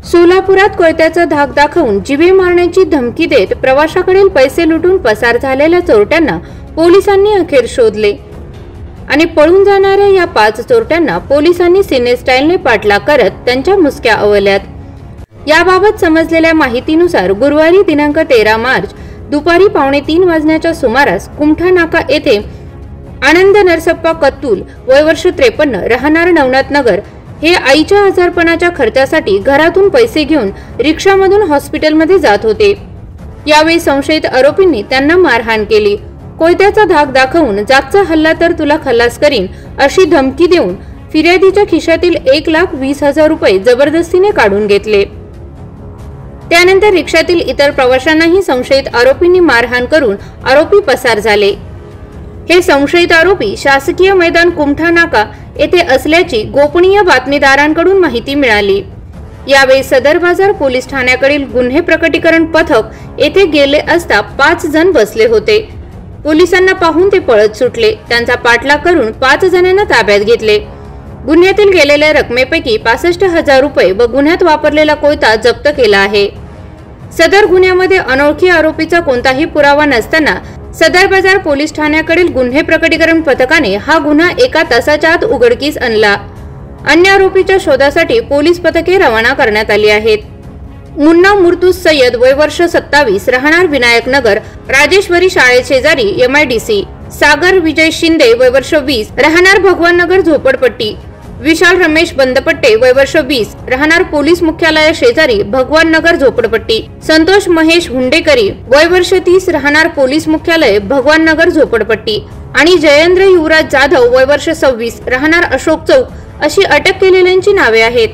सोलापुरात कोयत्याचा धाक दाखवून जिवे मारण्याची धमकी देत प्रवाशाकडील पैसे लुटून पसार झालेल्या चोरट्यांना पोलिसांनी अखेर शोधले आणि पळून जाणाऱ्या या 5 चोरट्यांना पोलिसांनी सिने स्टाईलने पाठलाग करत त्यांच्या मुसक्या अवल्यात। याबाबत समजलेल्या माहितीनुसार गुरुवारी दिनांक 13 मार्च दुपारी 2:45 वाजण्याच्या सुमारास कुमठा नाका येथे आनंद नरसप्पा कत्तूल वय वर्ष 53 राहणार नवनाथ नगर हे आईच्या आजारपणाच्या खर्चासाठी घरातून पैसे घेऊन रिक्षामधून हॉस्पिटलमध्ये जात होते। यावेळी संशयित आरोपींनी त्यांना मारहाण केली। कोयत्याचा धाक दाखवून जागचा हल्ला तर तुला खलास करीन अशी धमकी देऊन फिर्यादीच्या खिशातील 1,20,000 रुपये जबरदस्तीने काढून घेतले। त्यानंतर रिक्षातील इतर प्रवाशांनाही संशयित आरोपींनी मारहाण करून आरोपी पसार झाले। हे संशयित आरोपी शासकीय मैदान कुमठा नाका येथे असल्याची गोपनीय बातमीदारांकडून माहिती मिळाली। यावेळी सदर बाजार पोलीस ठाण्याकडील गुन्हे प्रकटीकरण पथक येथे गेले असता 5 जण बसले होते। पोलिसांना पाहून ते पळत सुटले। त्यांचा पाठलाग करून 5 जणांना ताब्यात घेतले। गुन्ह्यातील गेलेल्या रकमेपैकी 65,000 रुपये व गुन्ह्यात वापरलेला कोयता जप्त केला आहे। सदर गुन्ह्यामध्ये अनोळखी आरोपीचा कोणताही पुरावा नसताना सदर बाजार पोलीस ठाण्याकडील गुन्हे प्रकटीकरण पथकाने हा गुन्हा 1 तासाच्या आत उघडकीस आणला। अन्य आरोपीच्या शोधासाठी पोलीस पथके रवाना करण्यात आली आहेत। मुन्ना मुर्तुज सय्यद वय वर्ष 27 राहणार विनायक नगर राजेश्वरी शाळेशेजारी MIDC, सागर विजय शिंदे वय वर्ष 20 राहणार भगवान नगर झोपडपट्टी, विशाल रमेश बंदपट्टे वय वर्ष 20 राहणार पोलीस मुख्यालया शेजारी भगवान नगर झोपडपट्टी, संतोष महेश हुंडेकरी वय वर्ष 30 राहणार पोलीस मुख्यालय भगवान नगर झोपडपट्टी आणि जयेंद्र युवराज जाधव वय वर्ष 26 राहणार अशोक चौक अशी अटक केलेल्यांची नावे आहेत।